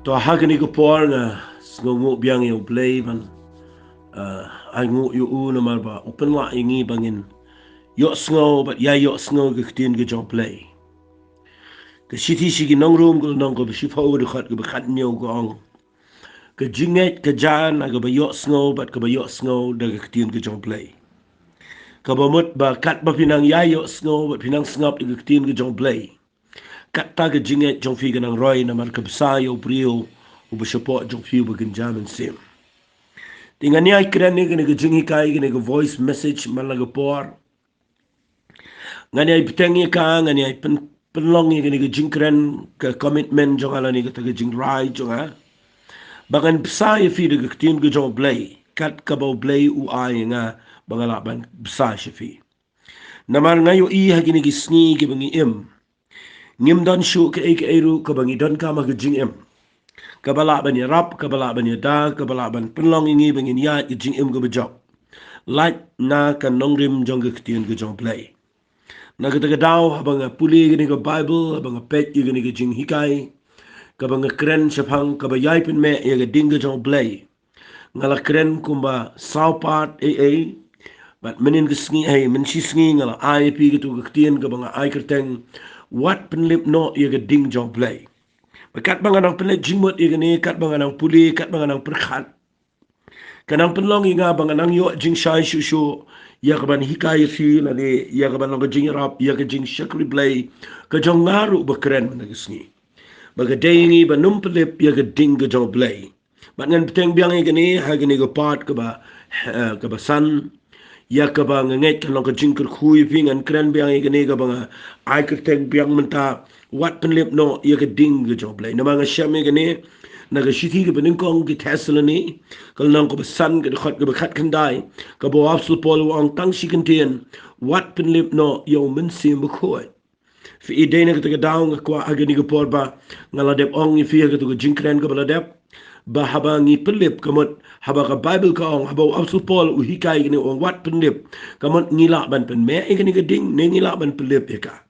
To hagani ko por nga ngungu biang yung Blei man ay ngu yu u na marba open la ingi bangin yo sngo but ya yo sngo gaktin ga jong Blei ka shiti shigi nong room ko nong ko shi fa de khat ga khat nyo ko ong ka jinget ka jan ga ba yo sngo but ka ba yo sngo da gaktin ga jong Blei ka ba mut ba kat ba pinang ya yo sngo but pinang snap ga gaktin ga jong Blei kat ta ga jinget jong fi ga nang roy na mar ka sa yo brio u ba support jong fi ba gan jam sim Tingan niya kren ni kini jingi kai kini voice message malaga por. Ngani ay pitengi ka ngani ay penlong ni kini jingkren ke commitment jong ala ni kata jing rai jong ha. Bangan bsa ye fi de tin ge jong Blei kat ka bo Blei u ai nga bangala ban bsa she fi. Namar ngayo I ha kini gisni ke bangi im. Ngim don shu ke eru ka bangi don ka ma jing im. Kabala ban ya rap, kabala ban ya da, kabala ban penlong ingi bangin ya jing im go bejok. Like na kan nongrim jong ketien ke jong Blei. Na kata daw habang puli gini ke Bible, habang pet gini ke jing hikai, kabang keren sepang kabayay pin me ya ke ding ke jong Blei. Ngala keren kumba saupat but menin ke sngi men si sngi ngala IP ke tu ketien kabang ai kerteng what Pynlip no ya ke ding jong Blei. Kat bang anang Pynlip jingmut ya gini, kat bang anang puli, kat bang anang perkhat. Kanang penlong inga bang anang yo jing shai shushu ya kaban hikaya fi lani ya kaban long jing rap ya ka jing shakri Blei ka jong ngaru bakren nagisni baga dayngi ba num Pynlip ya ka ding ka jong Blei ba ngan peteng biang igani ha gani ka part ka ba san ya ka ba nget ka long ka jing ka khui fi ngan kren biang igani ka ba ai ka teng biang menta wat Pynlip no ya ka ding ka jong Blei na mga syam igani naga shiti ke beningkong ki Thessaloni kal nang ko besan ke khot ke bekat kendai ka bo apsul pol wang tang shi kentien wat Pynlip no yo men sim bekhoy fi idene ke daung kwa agani ke porba ngala dep ong fi ke to jinkren ke bala dep ba haba ngi Pynlip kamot haba ka Bible ka ong haba apsul pol u hikai ni ong wat Pynlip kamot ngila ban pen me ke ni ke ding ne ngila ban Pynlip ka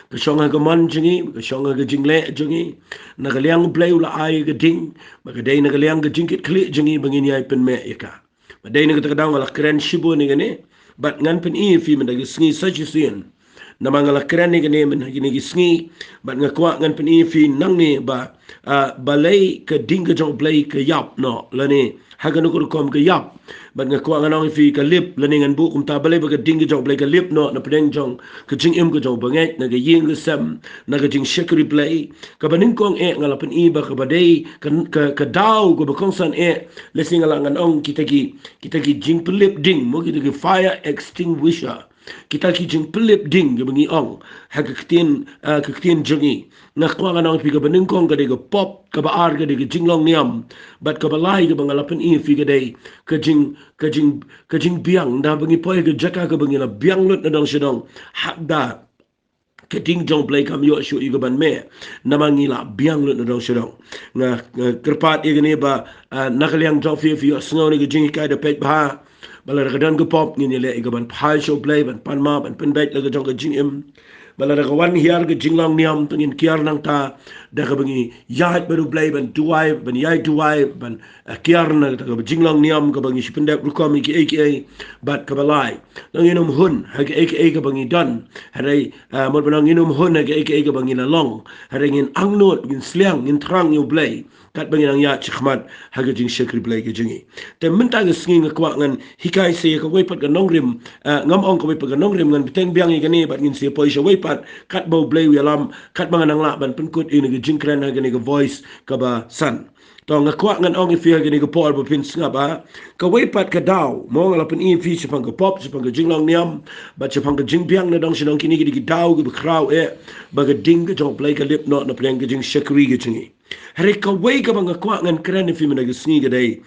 Kasonga ka man jingi, kasonga ka jingle jingi, nagaliang Blei ula ay ka ding, magaday nagaliang ka jingkit kli jingi bangin yay pen me ika. Maday nagatagadaw nga lakren shibo ni gani, bat ngan pen fi madagisngi sa jisiyan. Na mga lakren ni gani managisngi, bat nga kwa ngan pen fi nang ni ba balay ka ding ka jong Blei ka yap no, lani hagan ko kom ka yap. Bat nga kwa ngan fi ka lip lani ngan bu kum ta balay ba ka ding ka jong Blei ka lip no na pedeng jong ka jing im ka jong banget na ka ying ka sem na ka jing shakri Blei ka baning kong ngalapan iba ka baday ka daw ko ba kongsan lesing ngalangan ong kita ki jing Pynlip ding mo kita ki fire extinguisher kita ki jing Pynlip ding ka bangi ong ha ka ktien jongi na kwa ngan ong fi ka baning kong ka de ka pop ka baar ka de ka jing long niam bat ka balay ka ngalapan fi ka day ka jing biang da bangi poy ka jaka ka bangi na biang lut na dong sidong hakda keting jong Blei kam yo shu iga ban me namangila biang lut na dong sidong nga kerpat igani ba nakaliang jong fi sngo ni jing kai da pet ba bala ka dan ko pop ni le iga ban phai show Blei ban pan ma ban pen bet la ka jong ka jing im bala ka wan hiar ka jing long niam tungin kiar nang ta da ka bangi yahat baru Blei ban duai ban yai duai ban kiar na ka jing long niam ka bangi sipendek ru kom ki aka bat ka balai nang inum hun ha ka aka ka bangi dan harai mo banang inum hun ha ka aka ka bangi na long harai ngin angnot ngin sliang ngin trang yo Blei kat bangi nang ya chikhmat ha ka jing shakri Blei ka jingi te minta ga sngi nga kwa ngan hikai se ka wepat ka nongrim ngam ong ka wepat ka nongrim ngan biteng biang i gani bat ngin se poisha wepat kat bo Blei wi alam kat bang nang la ban penkut ini ga jingkren ha gani ga voice ka ba san to nga kwa ngan ong fi ha gani ga por ba pin snga ba ka wepat ka daw mo ngala pen fi sepang ka pop sepang ka jinglong niam ba sepang ka jing biang na dong sinong kini gi daw ga kraw ba ga ding ga jong Blei ka lip not na pleng ga jing shakri ga jingi hari ka wei ka bang kwa ngan kren fi mana ga sngi ga dai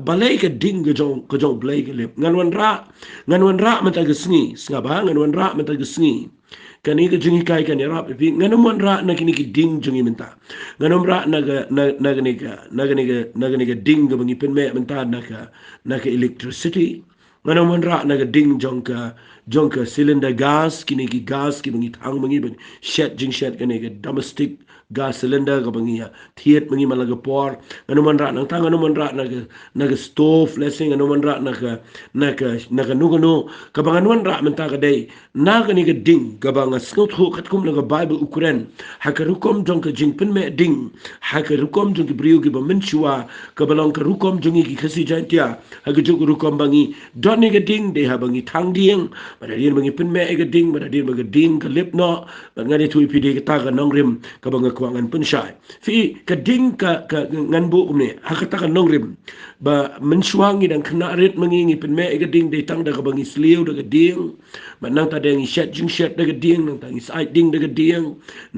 balai ka ding ga jong Blei ka lip ngan wan ra mata ga sngi snga ba ngan wan ra mata ga sngi kani ka jingi kai kan rap pi nganum wan ra na kini ki ding jingi menta nganum ra na gani ka ding ga bangi pen me menta na ka electricity nganum wan ra na ga ding jong ka cylinder gas kini ki gas ki bangi thang bangi ban shed kani ka domestic gas cylinder ka bangi thiet mangi malaga por anu man ra nang tang anu man ra na stove lesing anu man ra na ka nu ka bang anu man ra man ta ka dei na ka ni ka ding ka bang snot ho khat kum na bible ukren ha ka rukom jong ka jing pen me ding ha ka rukom jong ki brio ki ba men chua ka balong ka rukom jong ki khasi jantia ha ka jong rukom bangi don ni ka ding de ha bangi thang ding ba da bangi pen me ka ding ba da bangi ding ka lip no ba ngani thui pi de ka ta ka nong rim ka bang ka ngan pen shai fi ka ding ka ngan bu ne ha ka ta ka nong rim ba men chuang ni dang khna ret mangi ngi pen me ka ding de tang da ka bangi sliu da ka ding ba nang ta deng shet jing shet da ka ding nang ta ngi sai ding da ka ding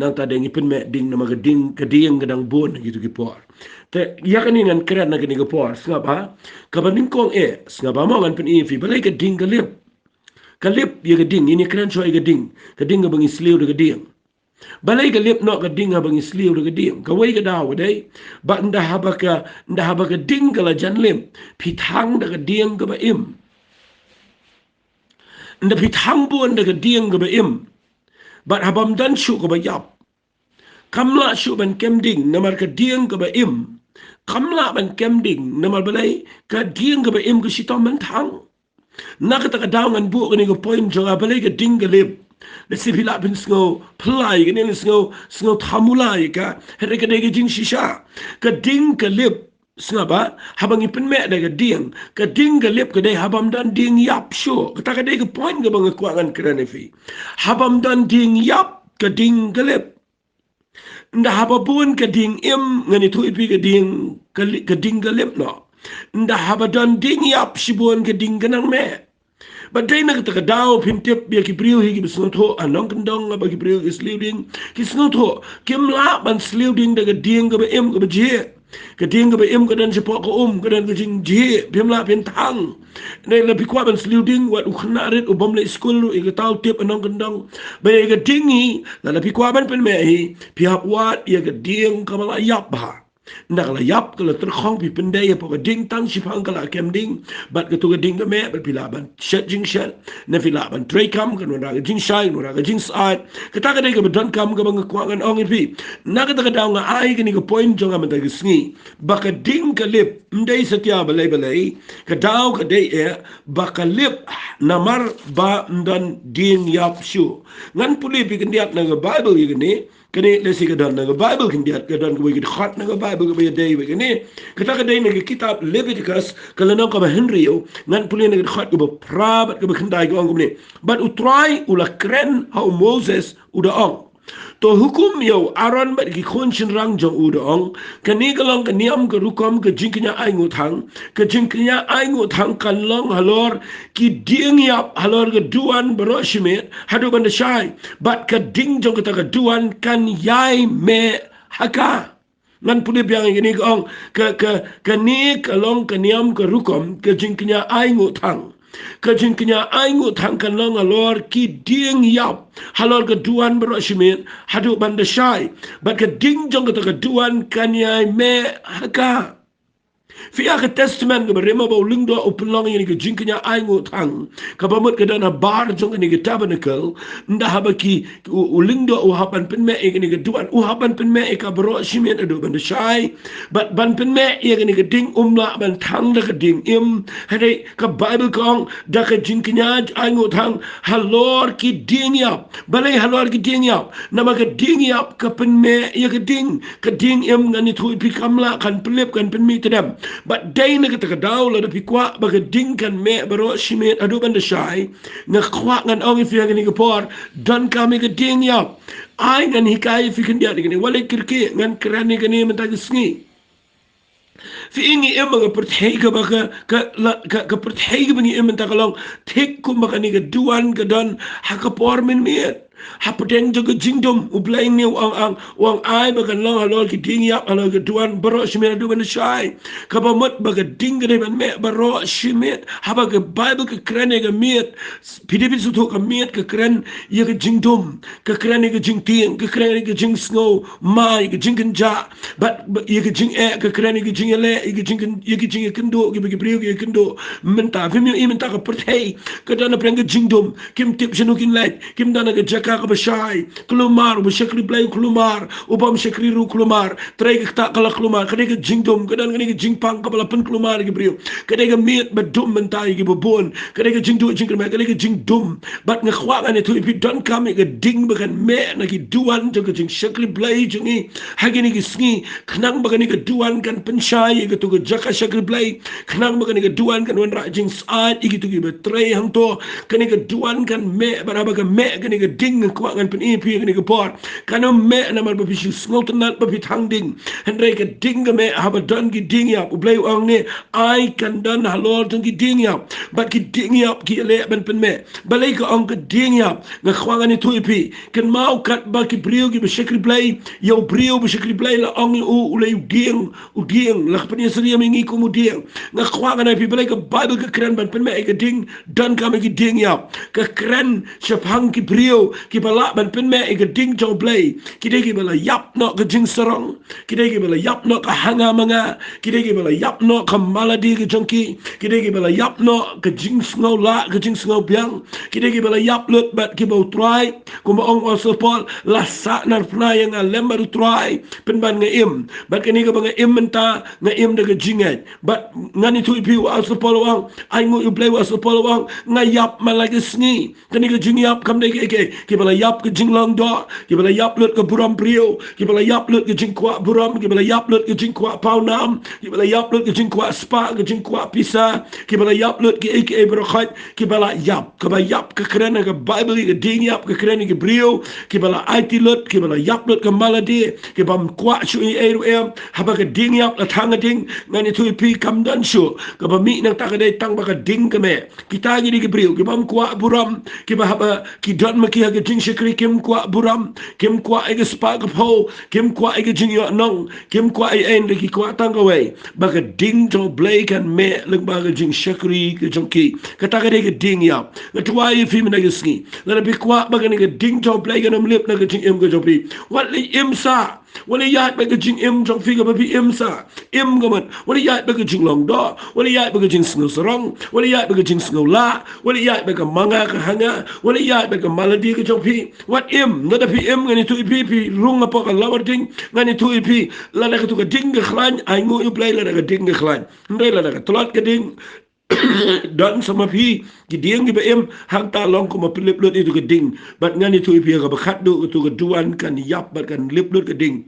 nang ta deng pen me ding na ma ka ding ka dang bon gitu ki por te ya kan ngan kret na ka ni ka por ngapa ka ba ning kong ngapa mo ngan pen i fi ba le ka ding ka lip kalip ya geding ini keren soal geding ga bangi sliu de geding balai kalip no geding ga bangi sliu de geding ka wei ga daw dai ba nda haba ka ding kala janlim pithang da geding ga ba im nda pithang bu nda geding ga ba im ba habam dan shu ga ba yap kamla shu ban kem ding namar ka ding ga ba im kamla ban kem ding namar balai ka ding ga ba im ga shitom ban thang nakata ka dawngan bu kani ko point jonga balay ka dingalip na sipila bin sngo play kani sngo thamulay ka here ka dega jing shisha ka dingalip snga ba habang ipin me da ka ding ka dingalip ka day habam dan ding yap sho ka dega point ka bang kwangan kranefi habam dan ding yap ka dingalip nda hababun ka ding im ngani tu ipi ka dingalip no nda habadan ding yap shibon ke ding ganang me but day na ka daw pintip bi ki priu hi ki bisnotho anong kandong ba ki priu ki sliding ki snotho kim la ban sliding daga ding ga em ga je ka ding ga em ga dan sipo ko ka dan ga jing je bim la pin thang nei la bi kwa ban sliding wat ukhna ret ubom le school i ga taw tip anong kandong ba ga ding hi la bi kwa ban pen me hi pi hap wat ya ga ding ka ma yap ba nak la yap kalau terkhong pi pendai apa ke ding tang si phang kala kem ding bat ke tu ke ding ke me bat pilaban shet jing shet na pilaban tray kam ke no ra jing shai no ra jing sai ke ta ke dai ke bedan kam ke bang kwangan ong pi na ke ta ke daw nga ai ke ni ke point jong am ta ke sngi ba ke ding ke lip ndai setia balai ke daw ke dai ba ke lip namar ba ndan ding yap shu ngan puli pi ke ndiat na bible ye ni kini lesi kedan naga Bible kindiat kedan kuwi khat naga Bible kuwi day we kini kita kedai naga kitab Leviticus kalau nak ka Henry yo ngan puli naga khat ku prabat ku kendai ku ngumni but utrai ula kren how Moses udah ong to hukum yo aron bat ki khonshin rang jong udah ong kani kalong kaniam ke rukom ke jingknya ai ngutang ke jingknya ai ngutang kan long halor ki ding yap halor ke duan beroshimit hadu banda shai bat ke ding jong kita ke duan kan yai me haka ngan puli biang ini ong ke ni kalong kaniam ke rukom ke jingknya ai ngutang kejingknya aingu tangkan long alor ki ding yap halor keduan beroshimit hadu bandashai bat keding jong keduan kanyai me haka Fia ke testament ke berema bau lingdo upelong ini ke jingknya aingu tang kabamut ke dana bar jong ini ke tabernacle nda habaki ulingdo uhapan penme ini ke duan uhapan penme ka bro shimit adu ban shai but ban penme ini ke ding umla ban tang da ke ding im hade ka bible kong da ke jingknya aingu tang halor ki ding yap balai halor ki ding yap nama ke ding yap ke penme ke ding im ngani thui pi kamla kan pelip kan penmi tedam but day na kita kadaw la dapi kwa baga dingkan me baro shimit adu banda shai nga kwa ngan ong ifi ngani kapor dan kami ke ding yap ai ngan hikai fi kendia ngani wale kirki ngan kerani ngani mentag sngi fi ingi emma ga perthega baga ka perthega bangi emma tagalong tek kum baga ni ga duan ga dan hakapor min miet hapedeng jaga jingdom ublai ni wang ai baga long halol ki ding yap halol ga duan baro shimit adu ban shai ka bamot baga ding ga ban me baro shimit haba ga bible ka krane ga miet pidipit su ka miet ka kran ya ga jingdom ka krane ga jingting ka krane ga jing snow mai ga jingkan ja but ya ga jing ka krane ga jing le ya ga jing kendo ga ga brio ga kendo menta fimi menta ka perthei ka dana prang ga jingdom kim tip shanu kin light kim dana ga ka bashai kelumar besyakri Blei kelumar ubam syakri ru kelumar trai ka tak kala kelumar kadai ka jingdom kadan kadai ka jingpang kepala pen kelumar ki brio kadai ka miet bedum mentai ki bebon kadai ka jingdu jingkemai kadai ka jingdum bat ngkhwangan itu ipi don kami ka ding bakan me na ki duan jo ka jing syakri Blei jungi hagini ki sngi knang bakan ka duan kan pensyai ka tu ka jaka syakri Blei knang bakan ka duan kan wan rajing saat iki tu ki betrai hang to kani ka duan kan me baraba ka me kani ka ding khwangan pen ipi kani ka por kanu me na mar bapishu sngot na bapi thang ding hendrai ka ding ka me haba don ki ding ya u Blei ong ne ai kan dan halol tung ki ding ya bat ki ding ya ki le ban pen me balai ka ong ka ding ya nga khwangan itu ipi kan mau kat ba ki brio ki besyakri Blei yo brio besyakri Blei la ong u le u ding la pen sri mingi ku mu ding nga khwangan ipi balai ka bible ka kren ban pen me ka ding dan kami ki ding ya ka kren syapang ki brio ki bala ban pen me ka ding jo Blei ki de ki bala yap no ka jing sarong ki de ki bala yap no ka hanga manga ki de ki bala yap no ka maladi ka jongki ki de ki bala yap no ka jing sngo la ka jing sngo biang ki de ki bala yap lut bat ki bo try ko mo ong also Paul la sa nar pna yang lembar try pen ban nga im bat ka ni ka banga im menta nga im de ka jinget bat ngani tu ipi also Paul wang ai ngo you Blei also Paul wang nga yap malagi sngi kani ka jing yap kam de ki bala yap ka jing long do ki bala yap lut ka buram brio ki bala yap lut ka jing kwa buram ki bala yap lut ka jing kwa pau nam ki bala yap lut ka jing kwa spa ka jing kwa pisa ki bala yap lut ki aka berkhat ki bala yap ka ba yap ka kren ka bible ka ding yap ka kren ki brio ki bala it lut ki bala yap lut ka maladi ki bam kwa shu em haba ka ding yap la thang ding ngani tu pi kam dan shu ka ba mi nang ta ka dai tang ba ka ding ka me kita gi ki brio ki bam kwa buram ki ba haba ki don ma ki ha ka jing shikri kim kwa buram kim kwa ai ka spa ka po kim kwa ai ka jing yo nong kim kwa ai en ki kwa tang ka we ba ka ding jo Blei kan me leng ba ka jing shikri ka jong ki ka ta ka dai ka ding ya ka tuwa yi fi na ka sngi la bi kwa ba ka ni ka ding jo Blei ka nam lip na ka jing em ka jo pi wat li im sa wala yat ba ka jing em jong fi ka ba bi im sa im ka man wala yat ba ka jing long do wala yat ba ka jing sngo sarong wala yat ba ka jing sngo la wala yat ba ka manga ka hanga wala yat ba ka maladi ka jong pi wat im ngada pi im ngani tu ipi pi rung apa ka lawar ding ngani tu ipi la da ka tu ka ding ka khlan ai ngo you Blei la da ka ding ka khlan ndai la da ka tolot ka ding dan sama pi ki ding ki em hang ta long ko ma Pynlip lut itu ka ding bat ngani tu ipi ka bakhat do tu ka duan kan yap bat kan lip lut ka ding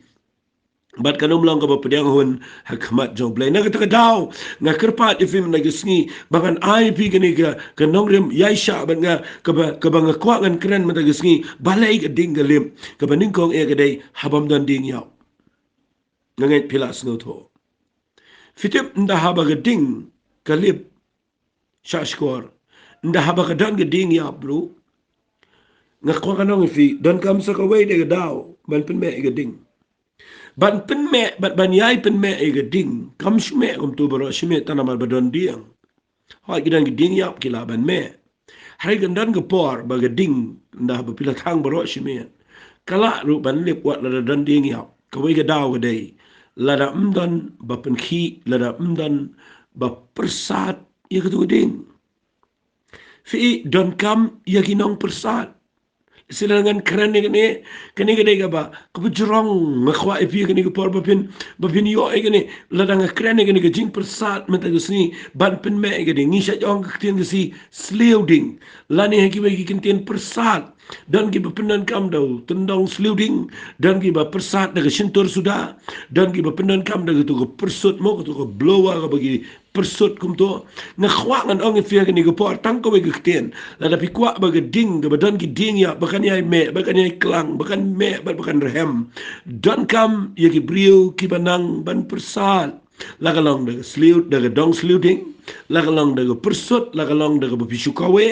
bat kanum lang ka ba pediang hun hakmat jo Blei na ka daw nga kerpat ifim na gisni bangan ai pi gani ka nongrim yaisha ban nga ka ba nga kwa ngan kren mata gisni balai ka ding ka lim ka ba ning kong e ka dai habam dan ding yaw ngangai pilas no tho fitip nda haba ka ding ka lip shashkor nda haba ka dan ka ding ya bro nga kwa kanong fi dan kam sa ka way de ka daw ban pen me ka ding ban pen me bat ban yai pen me e ga ding kam shme kum tu baro shme tanamal badon diang ha gidan gi ding yap kila ban me hari gandan ga por ba ga ding nda ba pila thang baro shme kala ru ban lip wat la dan ding yap ka we ga daw ga dei la da mdan ba pen khi la da mdan ba persat ya ga tu ding fi don kam ya ginong persat silangan keren ni kani kani ka ba kapujrong makwa ipi kani ka por bapin yo kani ladang keren kani ka jing persat mata gusni ban pen me kani ngi sha jong ka tin si sleuding lani haki ba ki tin persat dan ki bapenan kam dau tendang sleuding dan ki ba persat daga sintur sudah dan ki bapenan kam daga tu ka persut mo tu ka blowa ka bagi persut kum tu nga khwangan ong ifia kani ka por tang ko ka tin la da pi kwa ba ga ding ka badan ki ding ya bakan yai me bakan yai klang bakan me bakan rehem dan kam ya ki brio ki banang ban persat lagalong daga sleud daga dong sleuding lagalong daga persut lagalong daga bapi sukawe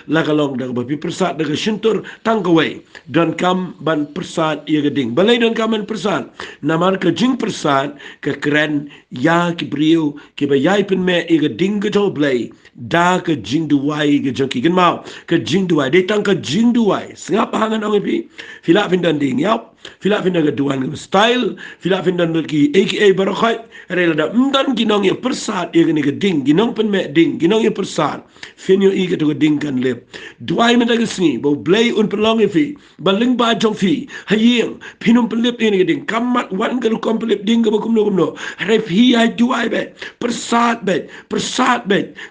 lagalong daga bapi persat daga sintur tangkawe dan kam ban persat ia geding balai dan kam ban persat namar ka jing persat ka keren ya ki brio ki ba yai pen me ia geding ka to Blei da ka jing duai ka jangki kan mau ka jing duai de tang ka jing duai sengap hangan ong pi fila findan ding yap fila findan ka duan ka style fila findan ki aka barakhat rela da mdan ginong ya persat ia gani ka ding ginong ginong pen me ding ginong ye persat fin yo i ke to ding kan lep duai me da gesni bo Blei un pelong fi baling ba jong fi hayeng pinum pelip ini ding kamat wan ke kom pelip ding ke bakum no ref hi ai duai be persat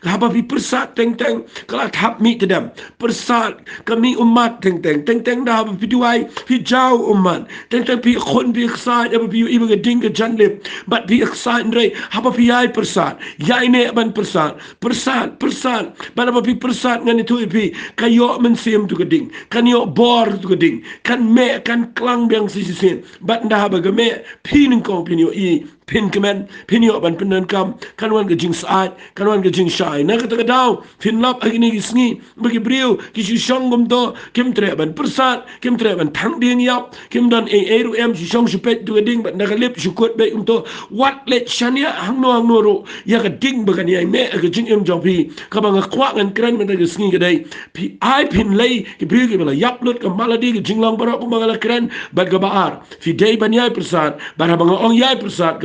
haba fi persat teng kala thap mi tedam persat kami umat teng dah haba fi duai fi jau umat teng pi khon piksat haba fi iba ke ding ke jan lip bat piksat re haba fi ai persat yai ne ban persat ban haba fi persat ngan itu pi kayo men sim tu ke ding kan yo bor tu ke ding kan me kan klang biang sisi bat dah haba ke me pin kong pin yo i pin kemen pin yo ban penan kam kan wan ke jing saat kan wan ke jing shai na kata daw Pynlip agini gisngi bagi brio kisu shong gom do kim tre ban persat kim tre ban thang ding yap kim dan ru em si shong supet tu ding ban na lip shukot be to wat let shania hang no ro ya ka ding bagan ya me ka jing em jong pi ka bang kwa ngan kran ban gisngi ke dai pi ai pin lei ki brio ki bala yap lut ka maladi ki jing long barok bang kran ban ka baar fi dei ban yai persat ban bang ong yai persat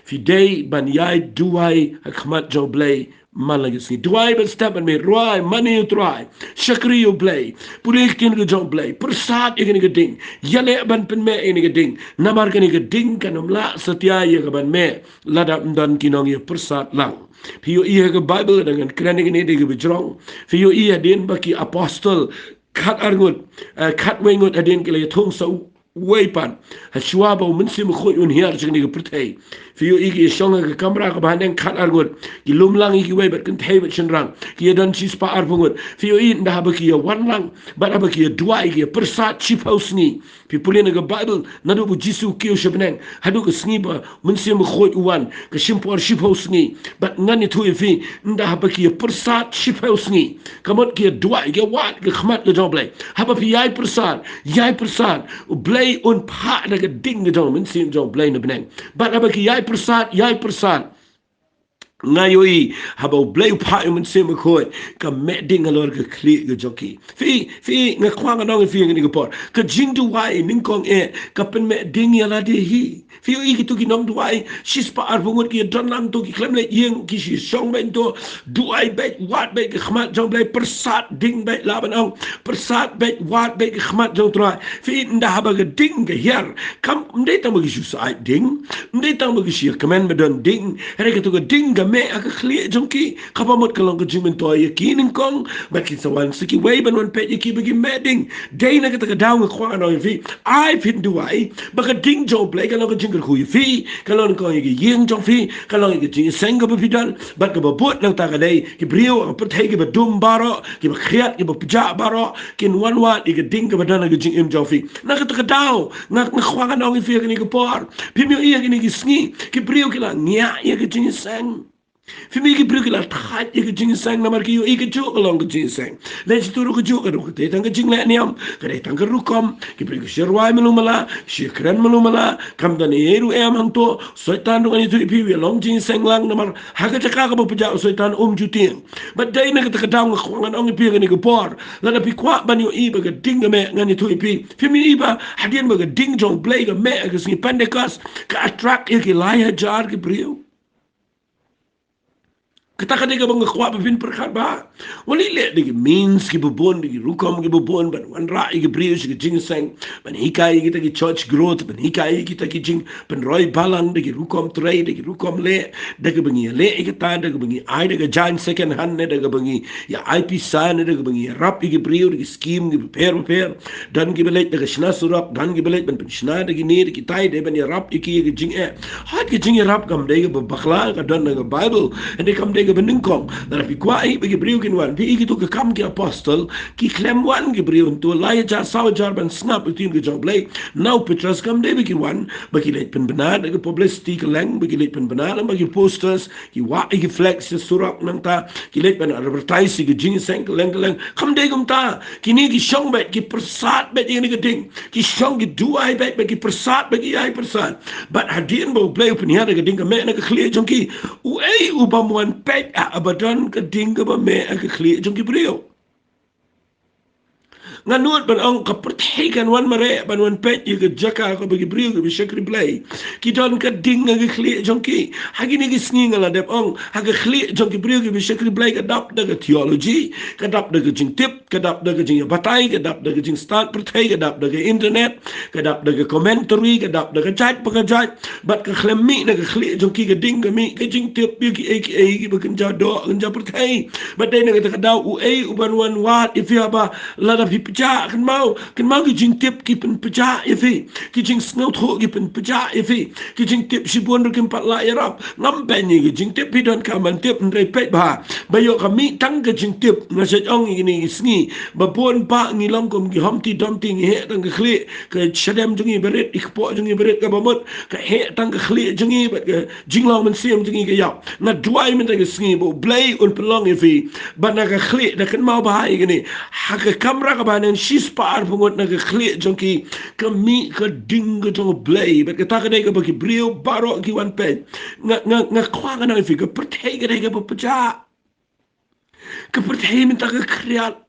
fi day ban yai duai akmat jo Blei malagisi duai ban step ban me roi money try shakri yo Blei pulik kin go jo Blei persat igni ge ding yale ban pen me igni ge ding namar kan ge ding kanumla setia ye ge ban me ladap dan kinong ye persat lang Pio iya ke Bible dengan kerana ini dia ke berjong. Pio iya din bagi apostol kat argut kat wengut adin kele thong sau wepan hashwa ba mensim khoi un hiar jing ni pertai Pio iki shonga ke kamera ke bahan kat argut ki lumlang iki we bat kan thai bat chenrang ki dan sis pa ar pungut Pio i ndah bagi ya wan lang bat bagi ya dua iki persat chip house ni pi pulin ke Bible nadu bu jisu kio shebneng hadu ke sngi ba mensim khoi uwan ke shimpor chip house ni bat ngani tu fi ndah bagi ya persat chip house ni kamot ki dua iki wat ke khmat ke Blei haba pi yai persat Blei un pa da ke ding ke mensim Blei na beneng bat haba ki yai persat ngayoi habau Blei pa men sem ko ka me ding alor ke kli ke joki fi nga kwang anong fi ngi por ka jing du wai ning kong ka pen me ding ya la de hi fi i ki tu ki nom du wai sis pa ar bungot ki don lang tu ki klem le yeng ki si song ben to du ai bet wat bet ke khmat jong Blei persat ding bet la ban ong persat bet wat bet ke khmat jong tra fi nda haba ke ding ke hier kam mde tang bagi su sai ding mde tang bagi si kemen me don ding re ke tu ke ding me aka khli jongki kapamot kalong ke jimen to yakin kong baki sawan siki way ban wan pet yaki bagi medding day na kata daw ng kwang ano fi ai pin duai baka ding jo Blei kalong ke jingker khu fi kalong ko yaki yeng jong fi kalong ke jing senga ba fidan bat ka bot lang ta ka dai ki brio per thai ki ba dum baro ki ba khiat ki ba pja baro kin wan wat ki ding ka badan ke jing em jo fi na kata daw ng kwang ano fi ni ko por pimyo iya ki ni sngi ki brio ki la nya ya ke jing sang Fimi ki brio ki la that ye ke jing sang na mar ki yo ke jo along ke jing sang le ji turu ke jo ke ru ke tang ke jing le niam ke tang ke rukom ki brio ki sherwai melumala shikran melumala kam dan eru em hang to soitan ru ani tu pi wi long jing sang lang na mar ha ka ka ka ba ja soitan juting but dai na ke ta dang khwangan ong pi ke ni ke por la na pi kwa ban yo i ba ke ding me ngani tu pi fimi i ba hadien ba ke ding jong Blei ke me ke sni pendekas ka attract ye ki lai jar ki brio Kita kan dia bang kuat pin perkat ba. Wali le dia means ki bubon dia rukom ki bubon ban wan ra ki brio ki jing sang ban hikai kita ki church growth ban hikai kita ki jing ban roi balang dia rukom tray dia rukom le dia bangi le kita dia bangi ai dia jan second hand dia bangi ya IP san dia bangi rap ki brio ki scheme ki pair dan ki belet dia shna surak dan ki belet ban shna dia ni ki tai dia ban rap ki jing hat ki jing rap kam dia bakla ka dan nga Bible and dia kam dia beningkong dan api kuai bagi beriu kinwan pi gitu ke kam ki apostol ki klem wan ki beriu tu lai jar saw jar ban snap utin ke Jong Blei now Petrus kam de bagi wan bagi let pen benar de publicity ke lang bagi let pen benar bagi posters ki wa ki flex surak nang ta ki let pen advertise ki jing sang ke lang kam de gum ta kini ki shong bet ki persat bet ini ke ding ki shong ki duai bet ki persat bagi ai persat but hadien bo Blei pen ya de ding ke me na ke clear jong ki u ei u bamuan abadan ke ding ke ba me ke kli jong ki brio nganut ban ong ka pertikan wan mare ban wan pet ye ke jaka ko bagi brio ke shakri Blei ki don ka ding ngi khli jongki hagi ni gisni ngala dep ong hagi khli jongki brio ke shakri Blei ka dap da theology ka dap da jing tip ka dap da jing batai ka dap da jing start pertai ka dap da internet ka dap da commentary ka dap da chat pa ka chat bat ka khlemmi na ka khli jongki ka ding ka mi ka jing tip bi ki ki bakin ja do ja pertai bat dai na ka dau u uban wan wat if ya ba la da picha kan mau ki jing tip ki pen picha ifi ki jing snow tho ki pen picha ifi ki jing tip si bon kin pat la yarap ngam ben ni ki jing tip pi don ka man tip ndai pet ba yo ka mi tang ka jing tip na se ong ni sngi ba bon pa ngi long kom ki hom ti dom ti ngi he tang ka khli ka shadam jungi beret ikpo jungi beret ka bamut ka he tang ka khli jungi ba jing long man siam jungi ka yap na duai min tang sngi bo Blei un pelong ifi ba na ka khli da kan mau ba hai ni ha ka kamera ka ba nen shis par pungot na ka khli jongki ka mi ka ding ka jong Blei ba ka ta ka dai ka ba ki brio baro ki wan pe nga kwa ka na ifi ka pertai ka dai ka ba paja ka pertai min ta ka kriat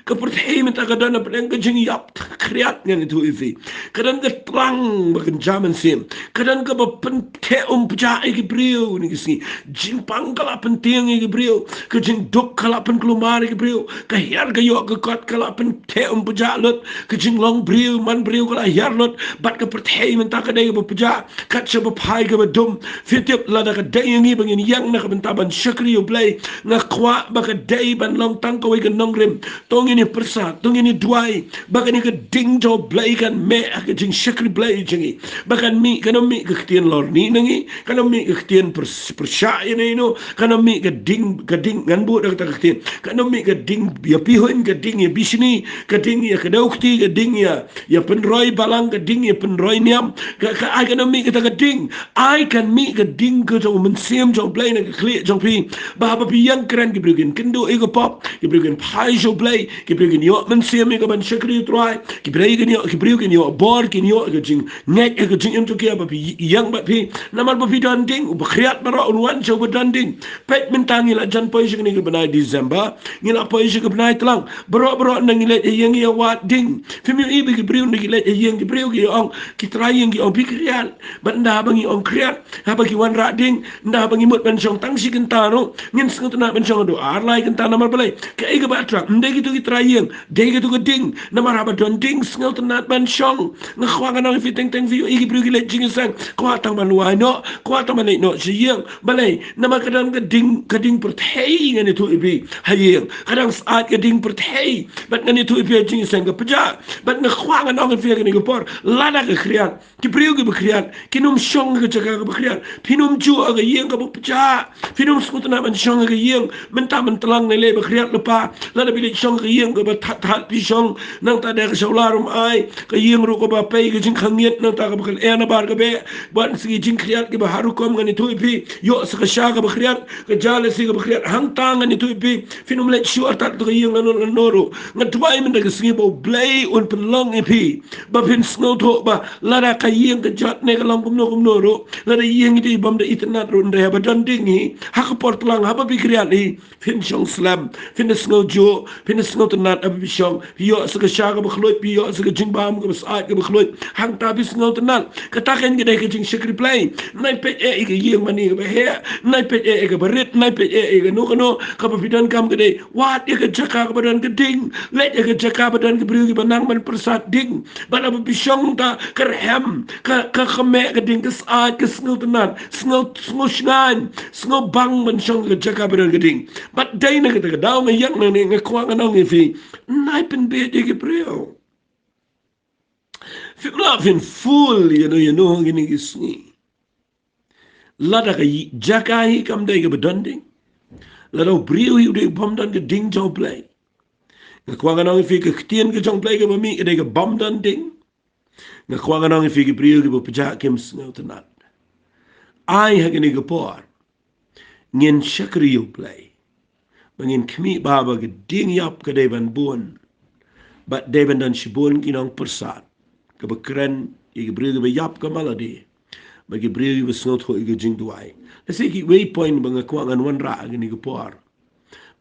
kepercayaan minta kadang apa yang kejeng yap kreat yang itu ifi kadang ke terang bagan zaman sim kadang ke bapente pecah igi brio ni kisi jing pangkala penting igi brio ke jing dok kala pen kelumar igi brio ke hiar ke yok ke kot kala pente pecah lot ke jing long brio man brio kala hiar lot bat kepercayaan minta kadang ke pecah kat sebab hai ke bedum fitiap lada ke day yang i bangin yang nak bentaban syakri Blei ngakwa baka day ban long tang kawai ke nongrim tong ini persat, tong ini duai, bahkan ini ding jo Blei kan me ke jing syakri Blei jengi, bahkan mi kan mi ke ketian lor ni nengi, kan mi ke ketian persya ini no, kan mi ke ding ngan bu dak tak ketian, kan mi ke ding ya pihun ke ding ya bisni, ke ding ya ke daukti ke ding ya penroi balang ke ding ya penroi niam, ai kan mi ke tak ding, ai kan mi ke ding ke jo mensiam jo Blei nak klik jo pi, bah pi yang keren ke brugin kendo ego pop, ke brugin pai jo Blei kibriu yo men siam ke ban syakri try kibriu yo bor kin yo ke jing ngek ke jing em to ke ba yang ba pi namal ba pi danding ba khriat bara unwan jo ba danding pet mentangi la jan poi syakni ke banai December ngila poi syakni ke banai telang bro nang ngile yang ya wat ding fimi ibi kibriu ni ngile yang kibriu ke ong ki try yang ki ong pi kriat ba nda bangi ong kriat ha ba ki wan ra ding nda bangi mut ban jong tang si kentano ngin sing tana ban jong do arlai kentana mal balai ke ga ba tra ndai gitu trayeng dege tu geding na maraba don ding snel tenat ban shong na khwa na fi teng teng vi igi brugi le jing sang kwa tang man wa no kwa tang man no jiyeng balai na ma kadang geding perthei ngani tu ibi hayeng kadang saat geding perthei bat ngani tu ibi jing sang ga paja bat na khwa na fi ngani go por lada ga kriat ki brugi be kriat kinum shong ga jaga ga kriat pinum ju ga yeng ga paja pinum skutna ban shong ga yeng menta men telang ne le be kriat lepa lada bi shong ga yeng ke tat pisong nang ta der solarum ai ke yeng ru ko ba pe ke jing khangiet nang ta ka bakal ena bar ke be ban sigi jing kriat ke ba haru kom ngani tu pi yo sa ka sha ka ba kriat ke jale si ka ba kriat hang tang ngani tu pi finum le shu tat ke yeng nan noru ngatwai min ke sigi bo Blei un pen long pi ba pin snow to ba la da ka yeng ke jat ne ka long kum no ru la da yeng ti bam da itna ru nda ba dan dingi ha ka port lang ha ba bi kriat ni fin shong slam fin snow jo fin snow tenat abi bisong yo sega syaga bekhloi yo sega jingbam ke saat ke bekhloi hang ta bis ngau tenat katakan ke dai ke jing syakri Blei nai pet ke yeng mani ke he nai pet ke berit nai pet ke no ka bidan kam ke dai wat ke jaka ke badan ke ding let ke jaka badan ke brio ke banang man persat ding bana abi bisong ta kerhem ka khame ke ding ke saat ke ngau tenat ngau snan ngau bang man song ke jaka badan ke ding bat dai na ke daw ngayang na ne ngkwang anong ifi nai pen be de Gabriel fim la fin full you know gini gisni lada ka jakai kam de ke bedanding lada brio yu de bom dan ke ding jo Blei ngkwang anong ifi ke ktien ke jong Blei ke bami ke de ke bom dan ding ngkwang anong ifi ke brio ke bo pejak kem snau tenat ai ha gini ke por ngin syakri Blei bangin kmi baba ke ding yap ke de ban bun but David dan Shibun kinong persat kebekeren igi bril be yap ke maladi bagi bril be snot ho igi jing duai lesi ki waypoint bang ko ngan wan ra gini ke por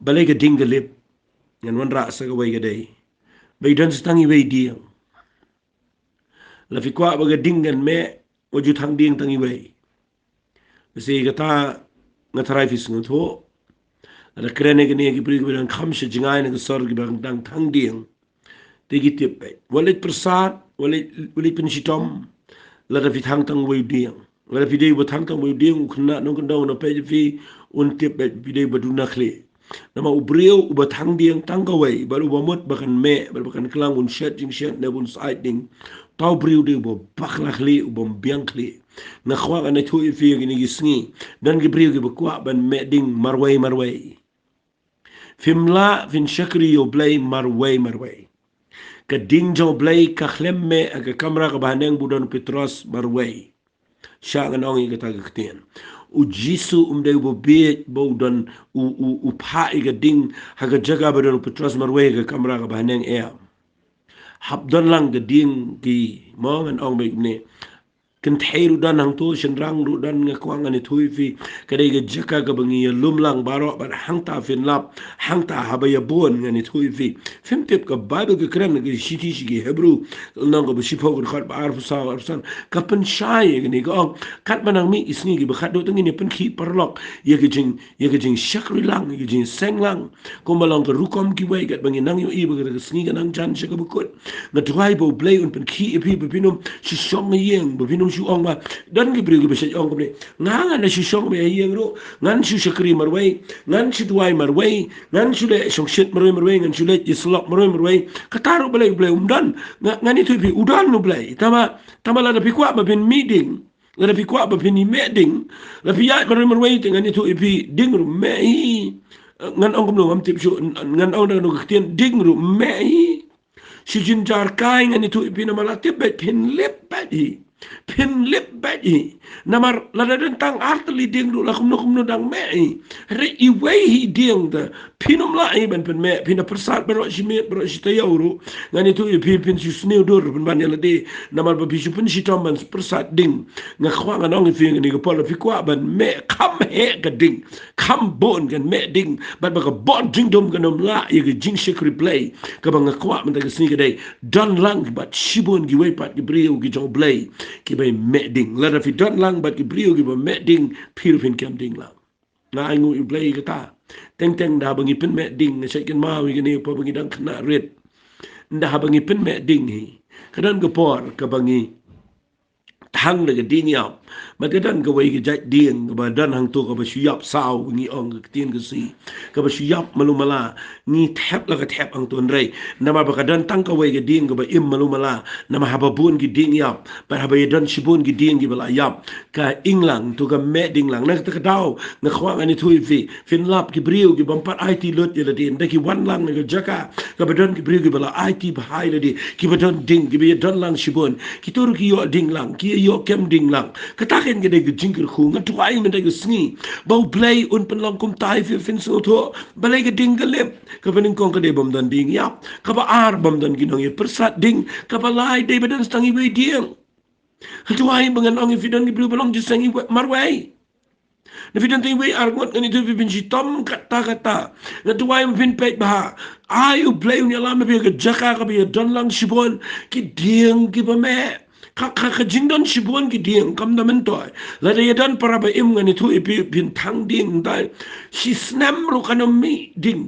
balai ke ding lip ngan wan ra sa ke way ke dei Bai dan setangi bai diang. Lafi kwa baga dingan me waju thang ding tangi bai. Besi kata ngatarai fis ngutho. Ada kerana gini yang kibri kibri kham se jingai na sor kibri dang thang ding. Tegi tip bai. Walit persat, walit penshitom. Lada fi thang tang bai diang. Lada fi dei thang tang bai diang ukna nong kandong na pe fi un tip bai fi dei baduna khle. Nama ubriu uba thang diang tang kawai baru bamut bakan me baru bakan kelang un shet jing shet na bun side ding. Tau briu dei uba bakla khle uba biang khle. Na khwa kan thu fi gini gisngi dan gibriu gi bakwa ban me ding marwai. Fimla fin shakri yo Blei marwai. Ka ding jo Blei ka khlemme aga kamera ka bahaneng budan Petros marwai. Siya nga nong iga tagaktian. U Jisu umday bo biyet bo dan u pa iga ding haga jaga badan Petros marwai ka kamera ka bahaneng ea. Habdan lang ga ding ki mo nga nong ni. Kentay rudan hang to senrang rudan nga kuang ani thui fi kadai ga jaka ga bangi lumlang baro bar hangta Pynlip hangta habaya bon nga ni thui fi fim tip ka bible ga kran ga shiti shigi hebrew nang ga shipo ga khat bar fusa arsan ka pen shai ga ni ga kat manang mi isni gi ba khat do tangi ni pen khi parlok ye ga jing shakri lang ye jing seng lang ko malang ga rukom ki wai ga bangi nang yo i ba ga sni ga nang jan shaka bukut na tuai bo Blei un pen khi epi binum shi shong yeng bo binum shu ong ba dan gi bri gi besej ong ko nga na shi shong me yeng ro ngan shu shakri marwai ngan shu duai marwai ngan shu le shong shit marwai ngan shu le islok marwai kataro Blei umdan ngani tu bi udan no Blei tama la da pi kwa ba bin meeting la da pi kwa ba bin meeting la pi ya marwai ngani tu ipi ding ru me ngan ong ko no am tip shu ngan ong da no ktien ding ru me si jinjar kai ngani tu ipi na malatip bet Pynlip badi namar lada tang artli ding lu lakum no dang me re I way hi ding da pinum la ben pen me pina persat bero si me bero si tayuru ngani tu ipi pin si sneu dur pen ban yala de namar ba bisu pun si tomban persat ding nga khwa nga nong fi ngani ko pol fi kwa ban me kam he ga ding kam bon gan me ding ba ka bon ding dom ganom la ye ga jing shikri Blei ka ba nga kwa man ta sni ga dai don lang bat shibon gi way pat gi brio gi Jong Blei ki bay medding la fi don lang bat ki brio ki ba medding pir fin kam ding lang na ai ngu Blei kata teng da bangi pen medding na sai ken ma wi ni pa bangi dang kna red nda bangi pen medding hi kadan ko por ka bangi thang le ding yap ma kadan ko wai ki jat ding ba dan hang to ka ba shuyap sao ngi ong ka tien ka si ka ba shuyap malumala ni thep la ka thep ang ton rei na ma ba kadan tang ka wai ki ding ka ba im malumala na ma haba bun ki ding yap ba haba dan shibun ki ding ki bala yap ka inglang to ka me ding lang na ka daw na khwang ani thui fi Pynlip ki brio ki bampat IT lot yela din da ki wan lang na ka jaka ka ba dan ki brio ki bala IT ba hai la di ki ba dan ding ki ba dan lang shibun ki tur ki yo ding lang ki yo kem ding lang kataken gede ge jingker khu ngatwai men de sngi bau Blei un pen long kum tai fi fin so tho balai ge ding ge lep ka bening kong de bom dan ding yap ka ba ar bom dan ginong ye persat ding ka ba lai de badan stangi we ding hatwai bangan ong fi dan ge blu belong jisangi marwai na fi dan ting we ar ngot ngani tu fi bin jitom kata natwai fin pe ba ayu Blei un yala me be ge jaka ka be dan lang shibon ki ding ki ba me ka jingdon shibon ki ding kam na mentoy la de dan para ba im ngani thu ipi bin thang ding dai si snam ru kanomi ding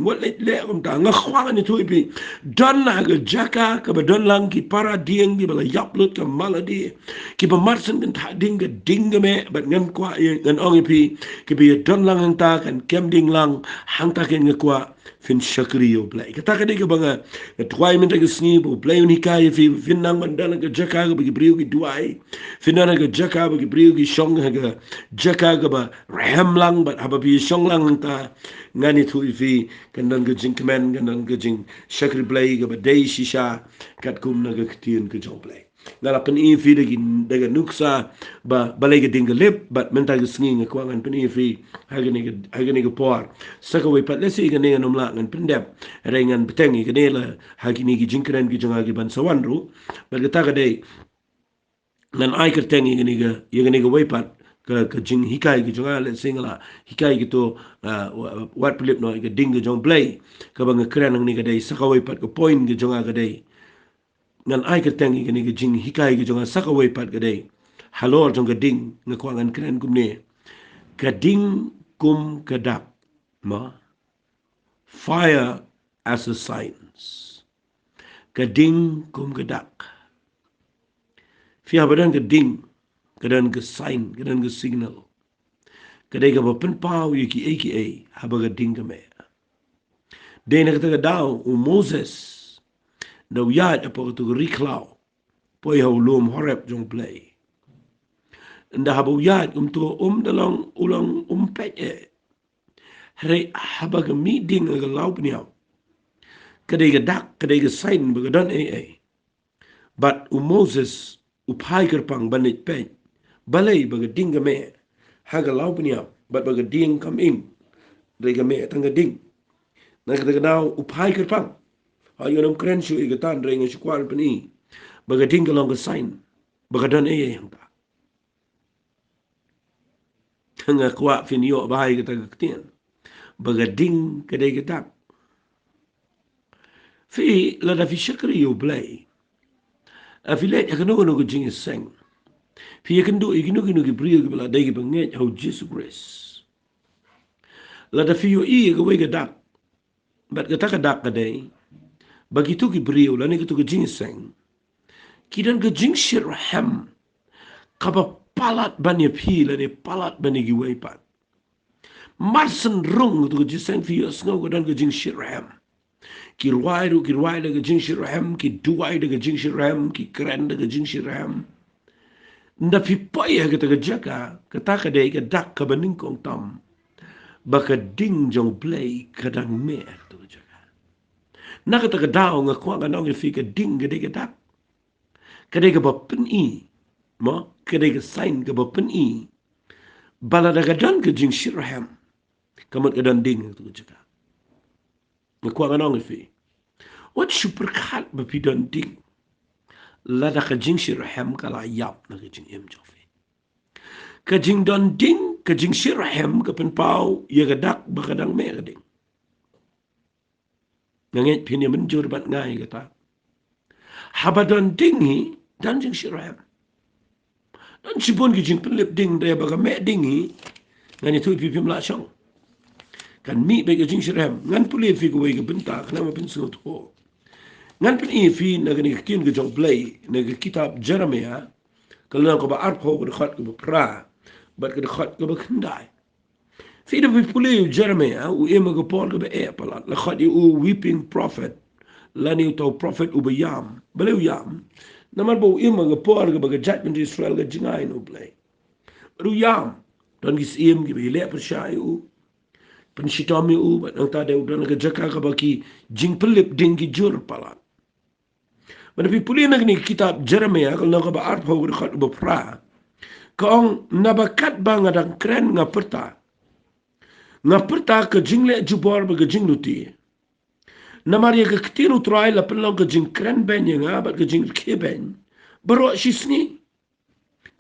wat le om ta nga khwa ngani thu ipi dan na ga jaka ka ba dan lang ki para ding bi bala yap lut ka maladi ki ba marsen bin tha ding ga ding me ba ngan kwa ngan ong ipi ki bi dan lang hang ta kan kem ding lang hang ta ken ngakwa fin shakri yo Blei kata ka de ka banga twai men ta sni bo Blei ni kai fi fin nang man dan ka jaka ga bi brio ki duai fin nang ka jaka ba ki brio ki shong ga jaka ga ba ram lang ba haba bi shong lang ta ngani thu fi kan dan ga jing kmen kan dan ga jing shakri Blei ga ba dei shisha kat kum na ga ktien ka Jong Blei ngala pen I fi daga nuksa ba balai ga dinga lip but menta ga sngi nga kwangan pen I fi hagani ga por saka we pat lesi ga ne nom la ngan pendep rengan betengi ga ne la hagini gi jinkren gi jonga gi ban sawanru ba ga taga dei ngan ai kertengi ga ne ga we pat ke jing hikai ke jonga le singla hikai gitu wat Pynlip no ke ding ke Jong Blei ke bang keren ni ke dai sakawai pat ke point ke jonga ke dai ngan ai ke tangi ke ni ke jing hikai ke jonga sakawai pat ke dai halor jong ke ding ngakwangan keren kum ne ke ding kum ke dak ma fire as a science ke ding kum ke dak Fia badan ke ding, kedan ke sign, kedan ke signal. Kedai ke bapen pau yuki haba ke ding ke me. Dena kata ke dau Moses na uyat apa ke tu riklau. Poi hau lum horep Jong Blei. Nda haba uyat tu dalang ulang pet Hre haba ke meeting ke lau peniau. Kedai ke dak, kedai ke sign begadan But Moses upai kerpang banit pet. Balai baga ding ke me. Haga lau peniau. But baga ding come in. Rega me tangga ding. Na kata kenal upai kerpang. Ayo nam keren syu igatan renga syukuan pani. Baga ding kalong ke sign. Baga dan yang tak. Tengah kuat finio bahai kata ketian. Baga ding kedai ketak. Fi lada fi syakri yu Blei. Fi let yakano jing seng. Fi yakando igino ki brio ki bala dai ki banget hau Jesus Christ. Lada fi yu ke wei kedak. Bat kata kedak kadai. Begitu ki brio lani kitu ki jing seng. Kidan ke jing shirham. Kapa palat bani pi lani palat bani ki wei pat. Marsen rung tu ke jiseng fi yu sngau kedan ke jing shirham. Ki ruai da ke jing shirham. Ki duai da ke jing shirham. Ki keren da ke jing shirham. Nda fi paya kita ke jaka. Kata kadai ke dak ke bening kong tam. Baka ding Jong Blei kadang mer tu ke jaka. Na kata ke dao ngakwa kanong fi ke ding kadai ke dak. Kadai ke bapen i. Ma kadai ke sign ke bapen i. Bala da gadan ke jing shirham. Kamat gadan ding tu ke jaka. Ngakwa kanong fi. Wat super kat bapidan ding. Lada ka jing shirham kala yap na ka jing em jofi. Ka jing don ding, ka jing shirham ka penpau, ya ka dak bakadang me ka ding. Ngangit pinya menjur bat ngai kata. Haba don ding hi, dan jing shirham. Dan sipun ki jing Pynlip ding daya baka me ding hi, ngani tu pipim la syong. Kan mi baik ka jing shirham, ngan pulih fi ka wai ka bentak, nama pensungut ho. Ngan pen fi na gani kitin ke Jong Blei na kitab Jeremia kalau ko ba arpo ko khat ko pra bat ko khat ko ba khandai fi de puli Jeremia u ema ko pol ko ba pala la khat u weeping prophet lani to prophet u bayam bale yam namar bo ema ko pol ko ba judgment Israel ga jingai no Blei ru yam don gis em gi be le per shai u pen shitami u bat ta de don ga jaka ka ba ki jing Pynlip ding gi jur pala. Maar if puli na ni kitab Jeremia kalau nak ba art ho khat ba pra kong nabakat ba nga dang kren nga perta ke jingle jubor ba ke jingluti na maria ke ktinu try la penlong ke jing kren ben nga ba ke jing keben baro shisni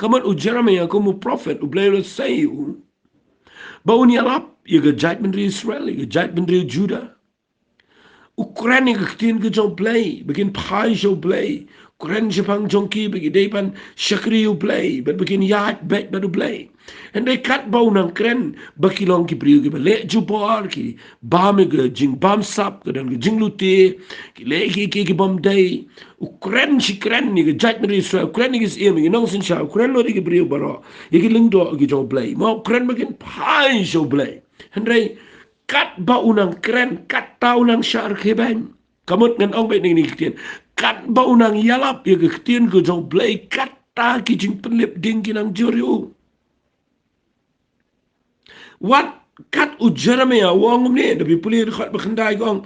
kaman u Jeremia ko mu prophet u Blei say u ba uni alap ye ke judgment Israel ye judgment Judah Ukraine ke ktin ke Jong Blei begin pai Jong Blei Ukraine Japan Jongki begin depan syakri u Blei begin yat bet badu Blei and they cut bau nang kren bakilong ki priu ki le jubar ki bam ke jing bam sap ke dan ke jing luti ki le ki bam dai Ukraine si kren ni ke judgment Israel Ukraine ni is em ni nong sin sha Ukraine lo di ki priu baro ki lingdo ki Jong Blei ma Ukraine begin pai Jong Blei and they kat ba unang keren kat ta unang syar keben kamut ngan ong bet ni kitien kat ba unang yalap ye kitien ko Jong Blei kat ta ki jing Pynlip ding kinang juriu wat kat u Jeremia wong ne de puli khat ba khandai gong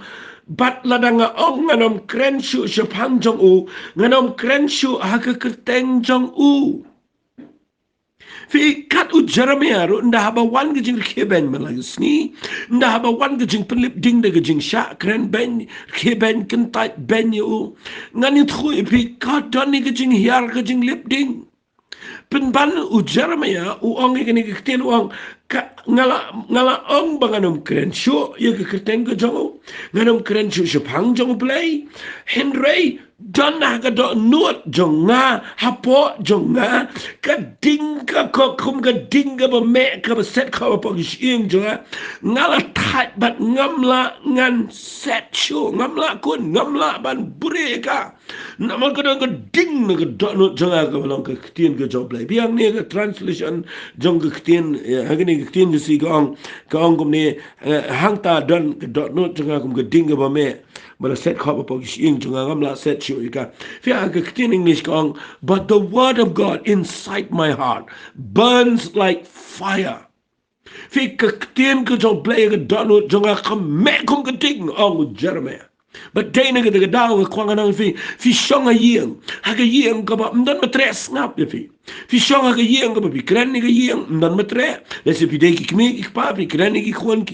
bat ladanga ong nganom kren shu shapang Jong u nganom kren shu ha ke kerteng Jong u Fi kat u Jeremia ro nda haba wan ke jing keben malagis ni nda haba wan ke jing Pynlip ding de ke jing sha kren ben keben kentai ben yu ngani thui fi kat don ni ke jing hiar ke jing lip ding Penban u Jeremiah u ong ikani kiten uang ngala ong banganum keren show ya keten ke jong nganum keren show sepang jong Blei Henry don na ka do nuot jong nga hapo jong nga ka ding ka kum ka ding ka ba me ka ba set ka ba ing jong ngala tat bat ngamla ngan set show ngamla kun ngamla ban bureka namal ka ka ding na ka do nuot jong ka ba ka keten ke jong Blei biang ni ka translation jong ka keten hagani keten si kaong kum ni hangta don ka do nuot jong kum ka ding ka ba me but set khop po ing chung ngam la set chu ika fi a ktin English kong but the word of God inside my heart burns like fire fi ktin ko jong Blei ka don jong ka me kum ka ding ong Jeremiah but day na ka daw ka kwang nang fi shong a yeng ha ka yeng ka ba mdan matres ngap fi shong ha ka yeng ka ba fi kran ni ka yeng mdan matre le se fi de ki kme ki pa fi kran ni ki khon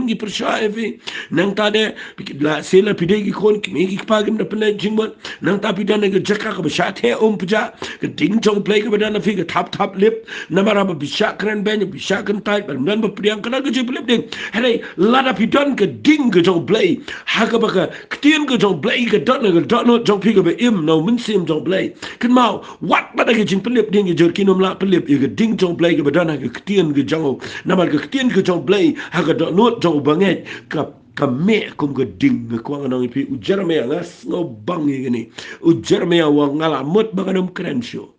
ki persha fi nang ta de la se la fi de ki khon ki me ki pa gim na pna jingmon nang ta fi dan ka jaka ka ba sha the puja ka ding jong Blei ka ba dan fi ka tap lip na mara ba bi sha kran ben bi sha kan tai ba mdan ba priang kana ka jip lip ding hele la da fi dan ka ding ka jong Blei ha ka ba ka ktin ka jong Blei ka don jong pi ka ba im no mun sim jong Blei kan mau wat ba da ka jing lip ding ke jor kinom la pelip ke ding jong Blei ke badana ke ktien ke jong namal ke ktien ke jong Blei ha ka do not jong banget ka me kum ke ding ke kwang nang pi u Jeremiah ngas ngo bang ni u Jeremiah wa ngala mot banganum krensho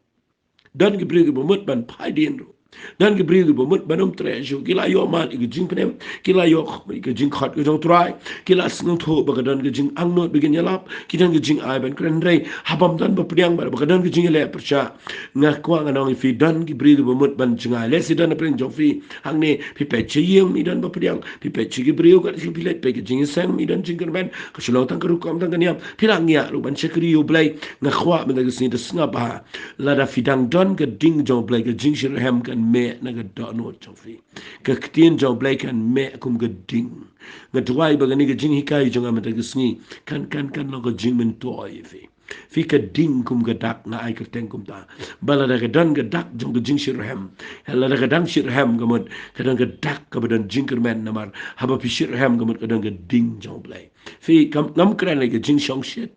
dan ke bri ke mot ban pai din dan ke bri ke mot banum tresho kila yo mat ke jing penem kila yo ke jing khat ke jong trai kila snung tho ba dan ke jing ang not begin yalap kidan ke jing ai ban kren rei habam dan ba priang ba dan ke jing le persha nga kwa nga nong fi dan ki bri ke mot ban jinga le si dan pren jong fi hang ne pi pe che yem mi dan ba priang pi pe che ke bri ko si pi let pe ke jing sang mi dan jing kan ban ka shlo tang ka ru kam tang kan yam pi lang ya ru ban che kri yo Blei nga khwa me ga sin de snga ba la da fi dang don ke ding jong Blei ke jing shir hem kan me na ga do no jong fi ka ktien jong Blei kan me kum ga ding nga twai ba ga ni ga jing hikai jong am ta ga sngi kan lo ga jing men toy fi ka ding kum ga dak na ai ka teng kum ta bala da ga dan ga dak jong ga jing shir hem hela da ga dang shir hem ga mod ka dan ga dak ka ba dan jing ker men na mar haba fi shir hem ga mod ka dan ga ding jong Blei fi kam ngam kran ga jing shong shit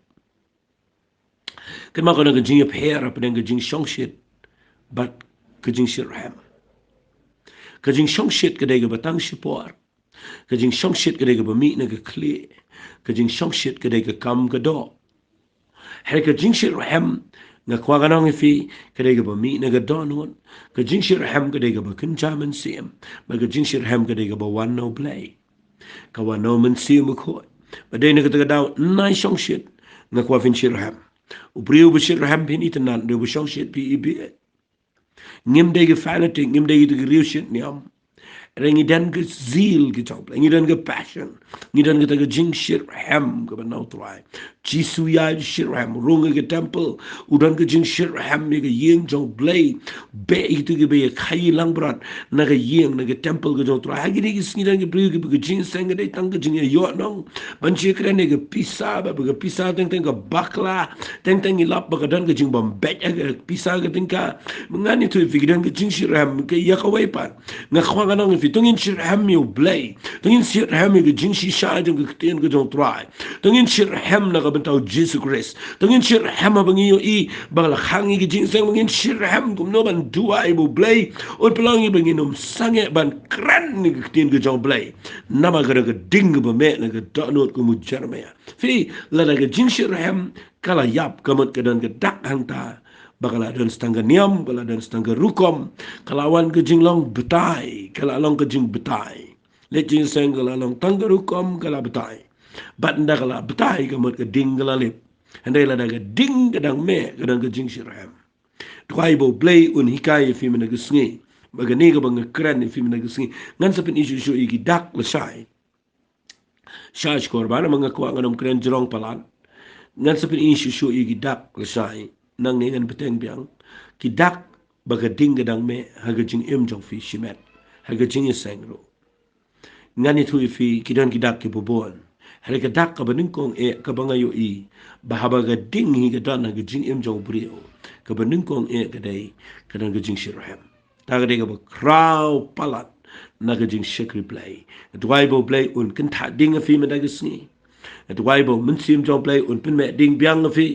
kan ma ka dan ga jing per pa dan ga jing shong shit but ka jing shir hem ka jing shong shit ka dai ga batang shipor ka jing shong shit ka dai ga ba mi na ga kle ka jing shong shit ka dai ga kam ga do her ka jing shir hem nga kwa ga nong fi ka dai ga ba mi na ga do non ka jing shir hem ka dai ga ba kun jaman sim ba ka jing shir hem ka dai ga ba wan no Blei ka wan no man sim ko ba dai na ga daw nai shong shit nga kwa fin shir hem u briu ba shir hem pin itanan de ba shong shit pi ibi ngim de ge fanati ngim de ge riu shit niam rengi dan ge zeal ge top rengi dan ge passion ngi dan ge jing shir hem ge ba no try jisu ya shir hem rung ge temple u dan ge jing shir hem ge yeng jong Blei be itu ge be khai lang brat na ge yeng na ge temple ge jong try ge ge sni dan ge bri ge jing sang ge tang ge jing yo nong ban chi kren ge pisa ba ge pisa teng teng ge bakla teng teng ilap ba ge dan ge jing bom be ge pisa ge teng ka ngani tu fi ge dan ge jing shir hem ge ya ka wei pa nga khwa ga nong fi tungin shir hem yo Blei tungin shir hem ge jing shi sha jong ge ten ge jong try tungin shir hem na ge bentau Jesus Christ tungin shir hem ba ngi yo i ba la khang ge jing sang ngin shir hem kum no ban dua ibu Blei ot pelang i bangin sange ban kran ni ge ten ge jong Blei na ba ge ding ba me na ge do not ku mu Jeremiah fi la ge jing shir hem kala yap kamot ke dan ge dak hang ta bakala dan setangga niam bakala dan setangga rukom kalawan ke jinglong betai kala long ke jing betai le jing seng kala long tangga rukom kala betai bat nda kala betai ke mot ke ding kala lip andai la daga ding kadang me kadang ke jing shirham tuai bo Blei un hikai fi mena ke sngi bagani ke bang kran fi mena ke sngi ngan sapin isu isu igi dak la sai shaj korban mga kwa nganom kran jrong palan ngan sapin isu isu igi dak la sai nang ngan beteng biang ki dak baga ding gadang me haga jing im jong fi shimet haga jing sengro ngani tu fi kidan ki dak ki bobon hari ka dak ka baning kong ka bangayo bahaba ga ding hi ga dana ga jing jong brio ka baning kong ka dai ka dan ga jing shirham ta ga dai ga ba kraw palat na ga jing shekri Blei dwai bo Blei un kan ta ding a fi ma da ga sni dwai bo mun sim jong Blei un pin me ding biang a fi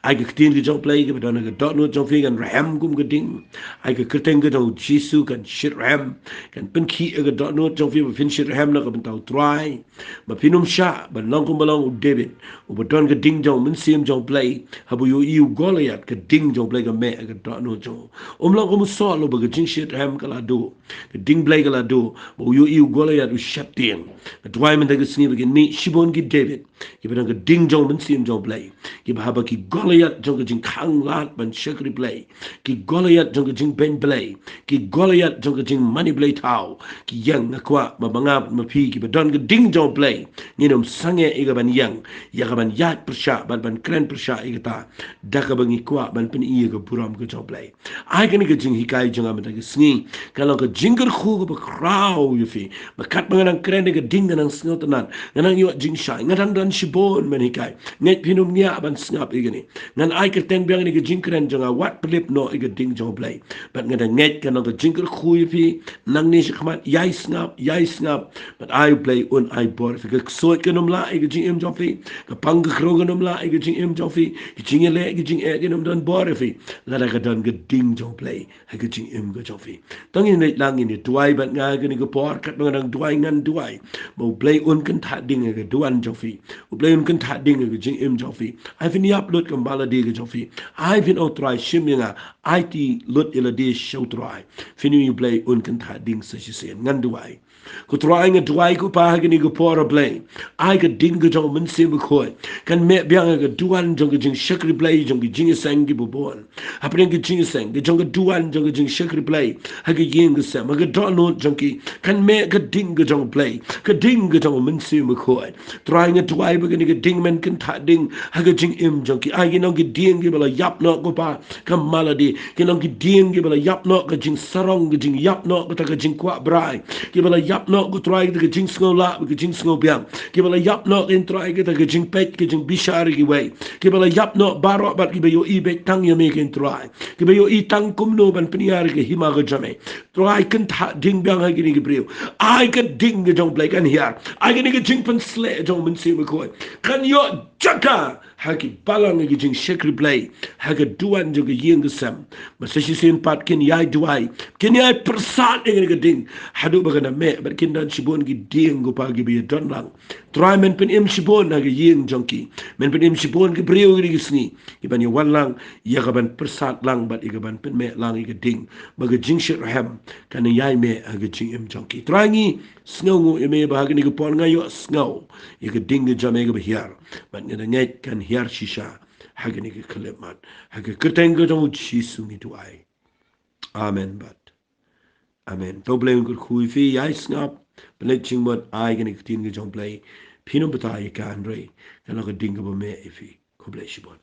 ai ga tin ga jong Blei ga dana ga dot no jong fi gan ram gum ga ding ai ga kerteng ga dong jisu kan shirham kan pin ki ga dot no jong fi ba fin shirham na ga ban tau try ma pinum sha ban long kum balong David u ba don ga ding jong mun sim jong Blei habu yo iu Goliath ga ding jong Blei ga me ga dot no jong long kum so lo ba ga jing shirham ka la do ga ding Blei ga la do ba yo iu Goliath u shap ding ga dwai man da ga sni ba ga ni shibon gi David ki ba ga ding jong mun sim jong Blei ki ba ba ki Goliath jong ga jing khang lat ban shakri Blei ki Goliath jong ga jing ben Blei ki Goliath jong ga jing money Blei tau ki yang na kwa ma bangap ma pi ki ba don ga ding jong Blei ni nom sange e ga ban yang ya ga ban yat persha ban kren persha e ga ta da ka bangi kwa ban pen i ga buram ga jong Blei ai ga ni ga jing hikai jong am da ga sni ka lo ga jingar khu ga ba kraw yu fi ba kat ba nang kren ga ding nang sngot nan nang yo jing sha ngan dan shibon man hikai net pinum nya ban snap e ga ni ngan ai ka ten biang ni ga jing kren jong a wat Pynlip no e ga ding jong Blei but ngan net ka lo ga jingar khu yu fi nang ni shkmat yai snap but I Blei un I bor fi ga so ka nom la e ga jing jong fi ka pang ga kro ga nom la e ga jing jong fi ki jing le ga jing e ga nom don bor fi la ga don ga ding jong Blei ha ga jing ga jong fi tang ni lang ni duai bat nga ga ni ga por kat ba nang duai ngan duai mo Blei un kan tha ding ga duan jong fi u Blei un kan tha ding ga jing jong fi I fin upload ka bala de ga jong fi I fin o try shim nga IT lut ila de show try fin you Blei un kan tha ding sa shi sen ngan duai ko try nga duai ko pa ga ni ga por Blei ai ga ding ga jong mun se ko kan me biang ga duan jong ga jing shakri Blei jong ga jing sang gi bo bon apren ga jing sang ga jong ga duan jong ga jing shakri Blei ha ga yeng ga sam ga don no jong ki kan me ga ding ga jong Blei ka ding ga jong mun se ko try nga duai ba ga ni ga ding men kan tha ding ha ga jing jong ki ai gi no gi ding gi bala yap no ko pa ka maladi ki no gi ding gi bala yap no ga jing sarong ga jing yap no ga ta ga jing kwa brai ki bala yap no go try ga jing ngo la ga jing ngo biang ki bala yap no in try ga ta ga jing pet ga jing bishar gi wei ki bala yap no baro bat ki be yo i be tang yo me ken try ki be yo i tang kum no ban pniar ga hima ga jame try kan tha ding biang ha gi ni gi brio ai ga ding ga jong Blei kan hier ai ga ni ga jing pan sle jong mun se ko kan yo jaka haki balang gi jing shekri Blei haga duan jo gi yeng sam ma se shi sin pat kin yai duai kin yai persat ing gi ding hadu ba na me ber kin dan shibon gi ding go pa gi bi don lang try men pen im shibon na gi yeng jongki men pen im shibon gi brio gi sni gi ban yo wan lang ya ga ban persat lang bat gi ban pen me lang gi ding ba gi jing shir ham kan yai me haga jing im jongki try ngi snow ngu me ba gi ni gi pon nga yo snow gi ding gi jame gi hiar ban ni net kan hiar shisha hagani ke kalemat haga kertengga jong jisu ni duai amen bat amen to Blei un khui fi ai snap belet ching wat ai gani tin ge jong Blei pinum bata ye kan re kan ga ding ba me ifi ko Blei shibon